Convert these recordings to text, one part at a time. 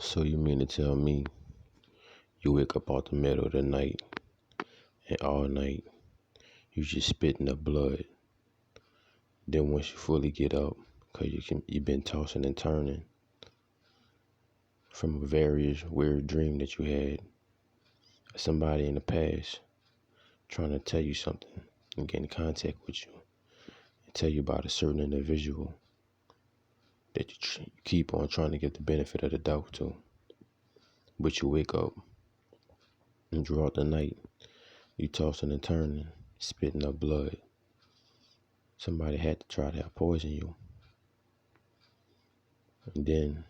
So you mean to tell me you wake up out the middle of the night and all night you just spitting up blood. Then once you fully get up, cause you've been tossing and turning from a various weird dream that you had, somebody in the past trying to tell you something and get in contact with you and tell you about a certain individual that you keep on trying to get the benefit of the doubt to. But you wake up and throughout the night, you tossing and turning, spitting up blood. Somebody had to try to poison you. And then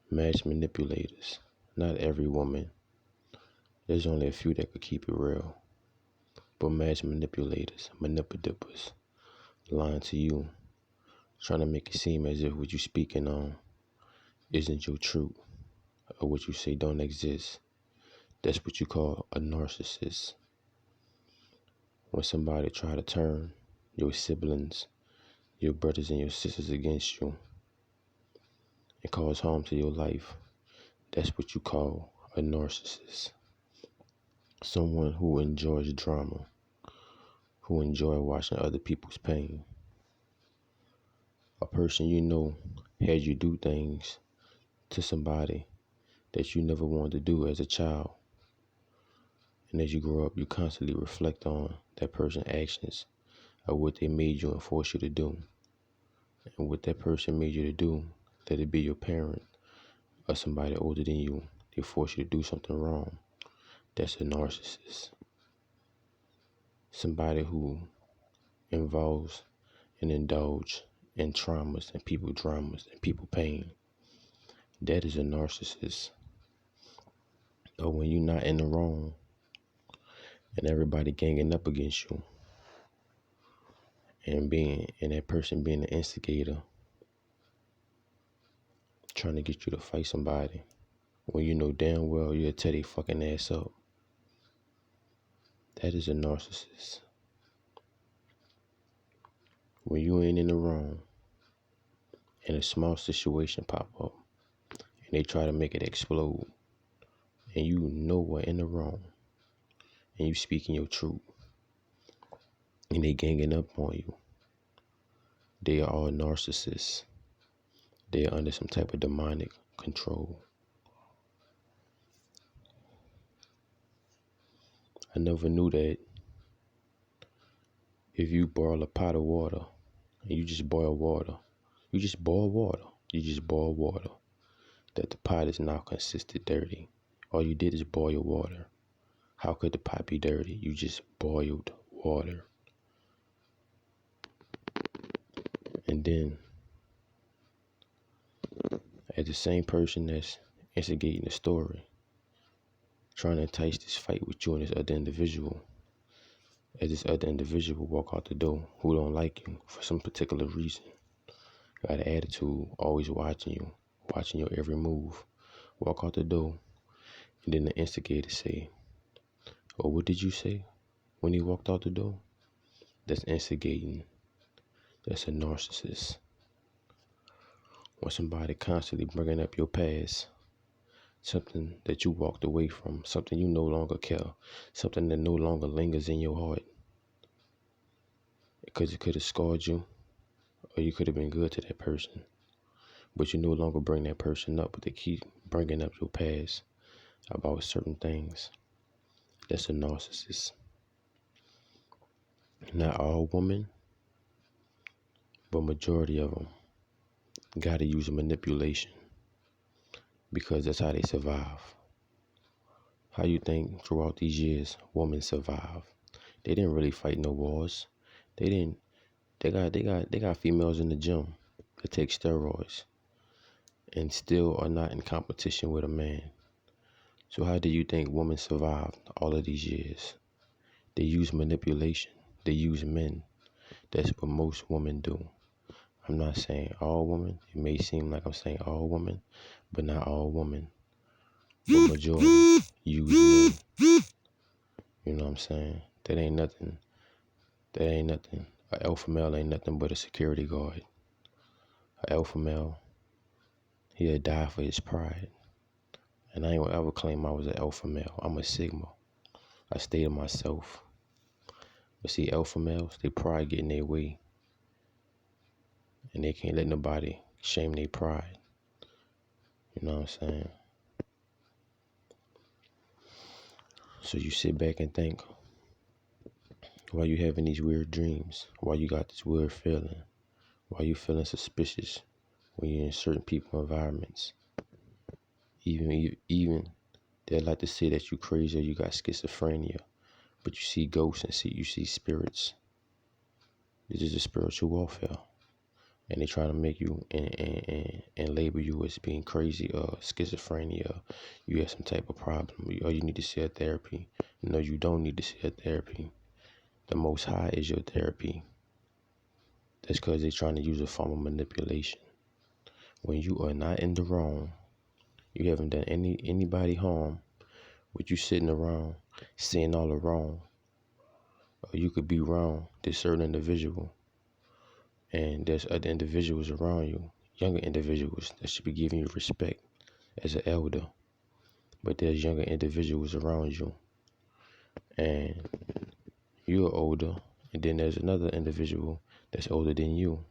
mass manipulators. Not every woman. There's only a few that could keep it real. But mass manipulators, manipulatives, lying to you, trying to make it seem as if what you're speaking on isn't your truth, or what you say don't exist. That's what you call a narcissist. When somebody try to turn your siblings, your brothers and your sisters against you and cause harm to your life, that's what you call a narcissist. Someone who enjoys drama, who enjoys watching other people's pain. A person you know had you do things to somebody that you never wanted to do as a child. And as you grow up, you constantly reflect on that person's actions or what they made you and forced you to do. And what that person made you to do, let it be your parent or somebody older than you, they force you to do something wrong. That's a narcissist. Somebody who involves and indulge in traumas and people dramas and people pain. That is a narcissist. Or when you're not in the wrong and everybody ganging up against you and that person being the instigator, trying to get you to fight somebody when you know damn well you'll tear their fucking ass up. That is a narcissist. When you ain't in the wrong and a small situation pop up and they try to make it explode and you know we're in the wrong and you speaking your truth and they ganging up on you, they are all narcissists. They are under some type of demonic control. I never knew that if you boil a pot of water and you just boil water, that the pot is now considered dirty. All you did is boil water. How could the pot be dirty? You just boiled water. And then, as the same person that's instigating the story, trying to entice this fight with you and this other individual, as this other individual walk out the door who don't like you for some particular reason, got an attitude, always watching your every move, walk out the door, and then the instigator say, "Oh, what did you say when he walked out the door?" That's instigating. That's a narcissist. When somebody constantly bringing up your past, something that you walked away from, something you no longer care, something that no longer lingers in your heart, because it could have scarred you, or you could have been good to that person, but you no longer bring that person up, but they keep bringing up your past about certain things. That's a narcissist. Not all women, but majority of them gotta use manipulation because that's how they survive. How you think throughout these years women survive? They didn't really fight no wars. They got females in the gym that take steroids and still are not in competition with a man. So how do you think women survived all of these years? They use manipulation. They use men. That's what most women do. I'm not saying all women. It may seem like I'm saying all women, but not all women. But majority use men. You know what I'm saying? That ain't nothing. An alpha male ain't nothing but a security guard. An alpha male, He'll die for his pride. And I ain't gonna ever claim I was an alpha male. I'm a sigma. I stay to myself. But see, alpha males, they pride get in their way. And they can't let nobody shame their pride. You know what I'm saying? So you sit back and think, why you having these weird dreams? Why you got this weird feeling? Why you feeling suspicious when you're in certain people environments? Even they like to say that you crazy or you got schizophrenia, but you see ghosts and you see spirits. This is a spiritual warfare. And they trying to make you and label you as being crazy or schizophrenia. You have some type of problem or you need to see a therapy. No, you don't need to see a therapy. The Most High is your therapy. That's because they're trying to use a form of manipulation. When you are not in the wrong, you haven't done anybody harm, but you sitting around saying all the wrong, or you could be wrong to certain individual. And there's other individuals around you, younger individuals that should be giving you respect as an elder. But there's younger individuals around you. And you're older. And then there's another individual that's older than you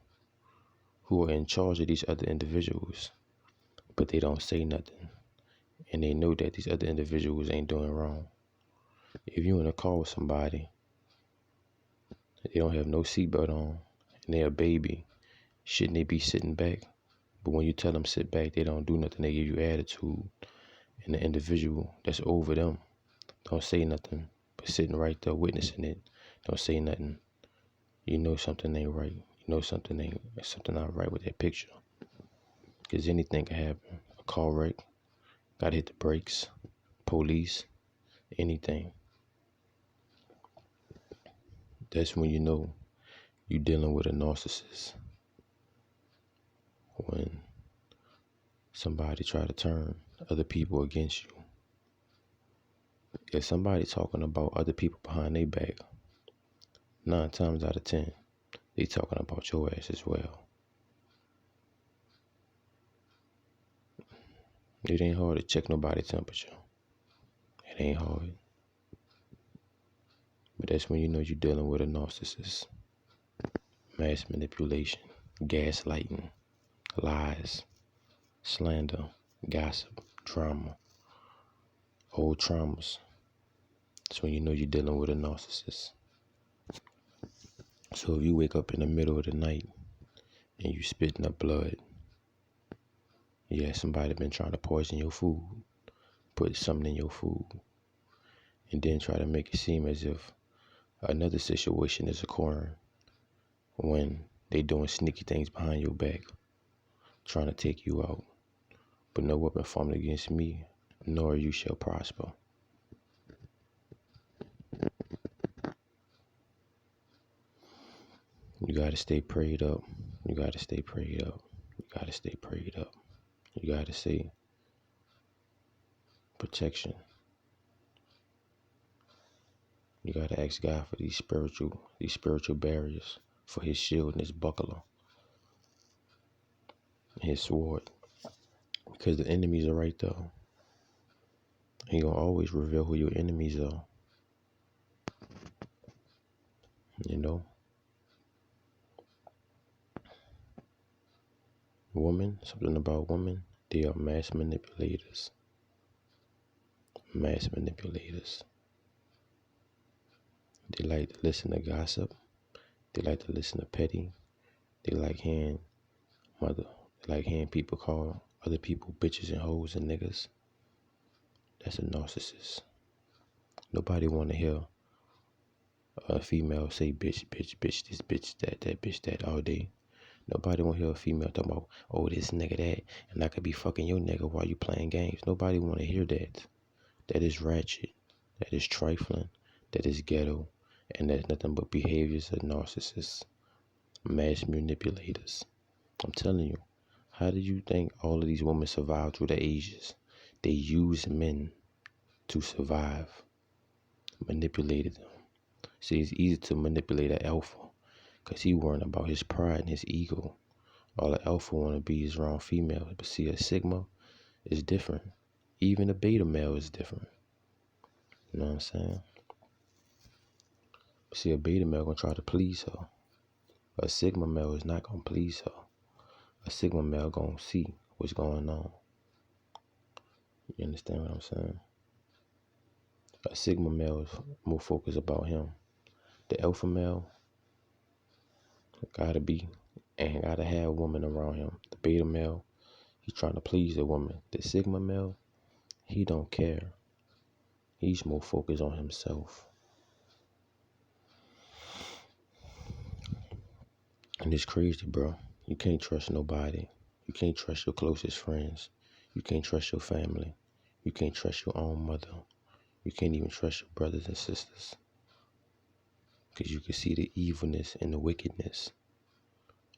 who are in charge of these other individuals. But they don't say nothing. And they know that these other individuals ain't doing wrong. If you're in a car with somebody, they don't have no seatbelt on, and they're a baby, shouldn't they be sitting back? But when you tell them sit back, they don't do nothing. They give you attitude. And the individual that's over them don't say nothing, but sitting right there witnessing it, don't say nothing. You know something ain't right. You know something not right with that picture. Because anything can happen. A car wreck, gotta hit the brakes, police, anything. That's when you know you're dealing with a narcissist. When somebody try to turn other people against you. If somebody talking about other people behind their back, 9 times out of 10, they talking about your ass as well. It ain't hard to check nobody's temperature. It ain't hard. But that's when you know you're dealing with a narcissist. Mass manipulation, gaslighting, lies, slander, gossip, drama, old traumas. That's when you know you're dealing with a narcissist. So if you wake up in the middle of the night and you spitting up blood, yeah, somebody been trying to poison your food, put something in your food, and then try to make it seem as if another situation is occurring when they doing sneaky things behind your back, trying to take you out. But no weapon formed against me, nor you shall prosper. You gotta stay prayed up. You gotta stay prayed up. You gotta stay prayed up. You gotta say protection. You gotta ask God for these spiritual barriers, for his shield and his buckler, and his sword. Because the enemies are right there. He gonna always reveal who your enemies are. You know? Something about women, they are mass manipulators. Mass manipulators. They like to listen to gossip. They like to listen to petty. They like hearing people call other people bitches and hoes and niggas. That's a narcissist. Nobody want to hear a female say bitch, bitch, bitch, this bitch, that bitch, that all day. Nobody want to hear a female talk about, oh, this nigga that, and I could be fucking your nigga while you playing games. Nobody want to hear that. That is ratchet. That is trifling. That is ghetto. And that's nothing but behaviors of narcissists. Mass manipulators. I'm telling you, how do you think all of these women survive through the ages? They use men to survive. Manipulated them. See, it's easy to manipulate an alpha because he worrying about his pride and his ego. All the alpha want to be is around female. But see, a sigma is different. Even a beta male is different. You know what I'm saying? See, a beta male gonna try to please her. A sigma male is not gonna please her. A sigma male gonna see what's going on. You understand what I'm saying? A sigma male is more focused about him. The alpha male gotta have a woman around him. The beta male, he's trying to please a woman. The sigma male, he don't care. He's more focused on himself. And it's crazy, bro. You can't trust nobody. You can't trust your closest friends. You can't trust your family. You can't trust your own mother. You can't even trust your brothers and sisters. Because you can see the evilness and the wickedness.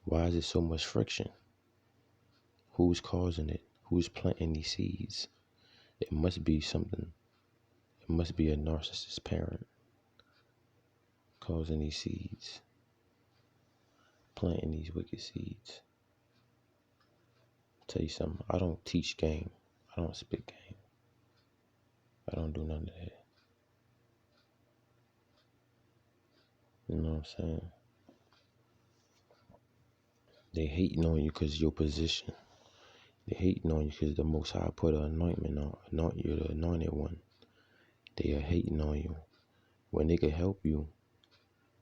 Why is it so much friction? Who's causing it? Who's planting these seeds? It must be something. It must be a narcissist parent causing these seeds. Planting these wicked seeds. I'll tell you something. I don't teach game. I don't spit game. I don't do none of that. You know what I'm saying? They hating on you because of your position. They hating on you because the Most High put an anointment on. You're the anointed one. They are hating on you when they could help you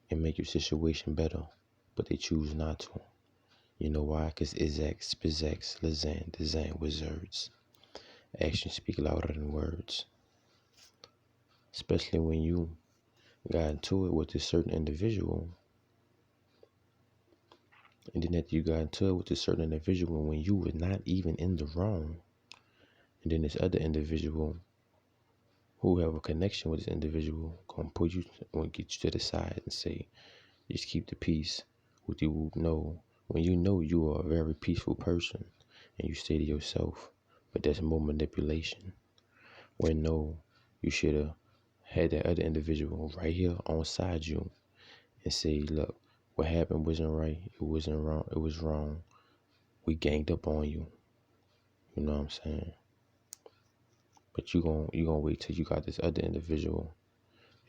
and make your situation better, but they choose not to. You know why? Because Izak, Spizak, Lazan, Dezan, wizards. Actions speak louder than words. Especially when you got into it with a certain individual. And then after you got into it with a certain individual when you were not even in the wrong. And then this other individual who have a connection with this individual gonna get you to the side and say, just keep the peace. What you know, when you know you are a very peaceful person and you stay to yourself, but that's more manipulation. When no, you should have had that other individual right here on side you and say, look, what happened wasn't right. It wasn't wrong. It was wrong. We ganged up on you. You know what I'm saying? But you gonna wait till you got this other individual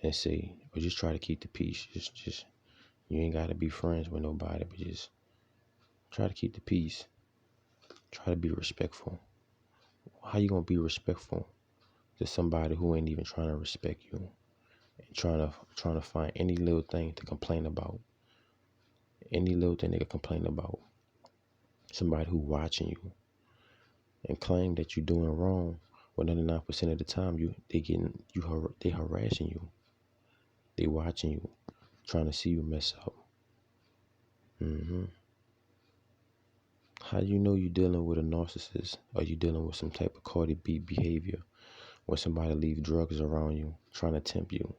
and say, or just try to keep the peace. Just you ain't gotta be friends with nobody, but just try to keep the peace. Try to be respectful. How you gonna be respectful to somebody who ain't even trying to respect you and trying to find any little thing to complain about? Any little thing they can complain about. Somebody who watching you and claim that you're doing wrong, when 99% of the time they harassing you. They watching you, trying to see you mess up. How do you know you're dealing with a narcissist? Or you dealing with some type of Cardi B behavior when somebody leave drugs around you, trying to tempt you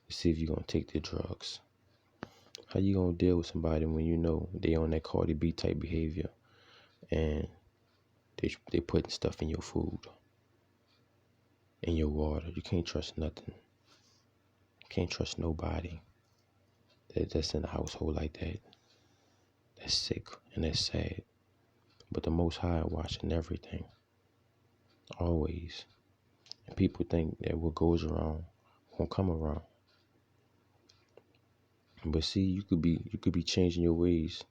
to see if you're going to take their drugs? How you going to deal with somebody when you know they on that Cardi B type behavior and they putting stuff in your food, in your water? You can't trust nothing. You can't trust nobody that's in a household like that. That's sick and that's sad. But the Most High watching everything. Always. And people think that what goes around won't come around. But see, you could be changing your ways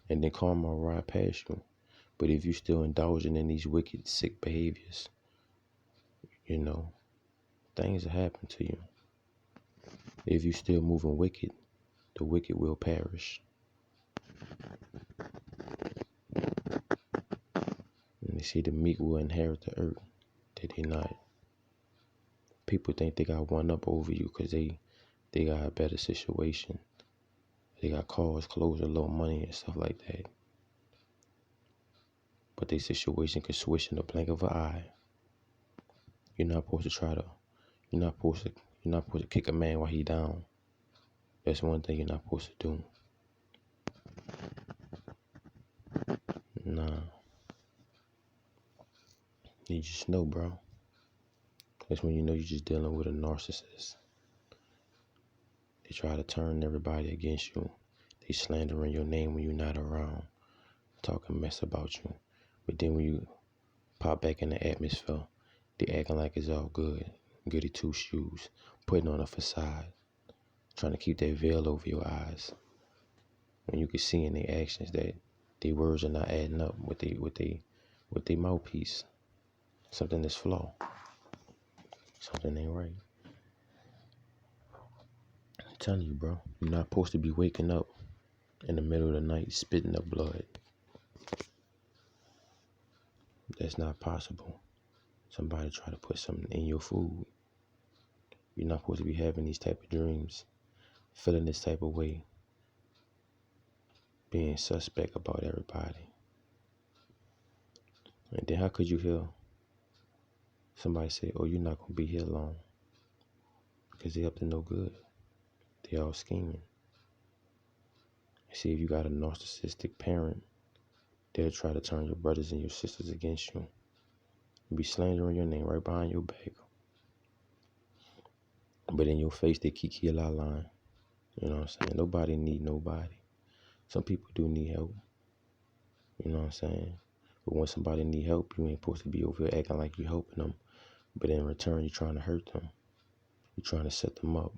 and then karma will ride past you. But if you're still indulging in these wicked, sick behaviors, you know, things will happen to you. If you're still moving wicked, the wicked will perish. And they say the meek will inherit the earth. That they not. People think they got one up over you because they got a better situation. They got cars, clothes, a little money and stuff like that. But their situation can switch in the blink of an eye. You're not supposed to kick a man while he down. That's one thing you're not supposed to do. Nah. You just know, bro. That's when you know you're just dealing with a narcissist. They try to turn everybody against you. They slandering your name when you're not around. talking mess about you. But then when you pop back in the atmosphere, they acting like it's all good. Goody two shoes, putting on a facade, trying to keep that veil over your eyes. When you can see in their actions that their words are not adding up with their mouthpiece. Something is flawed. Something ain't right. I'm telling you, bro, you're not supposed to be waking up in the middle of the night spitting up blood. That's not possible. Somebody try to put something in your food. You're not supposed to be having these type of dreams, feeling this type of way, being suspect about everybody. And then how could you hear somebody say, oh, you're not going to be here long? Because they up to no good. They all scheming. See, if you got a narcissistic parent, they'll try to turn your brothers and your sisters against you. Be slandering your name right behind your back. But in your face, they kiki la line. You know what I'm saying? Nobody need nobody. Some people do need help. You know what I'm saying? But when somebody need help, you ain't supposed to be over here acting like you helping them. But in return, you're trying to hurt them. You're trying to set them up.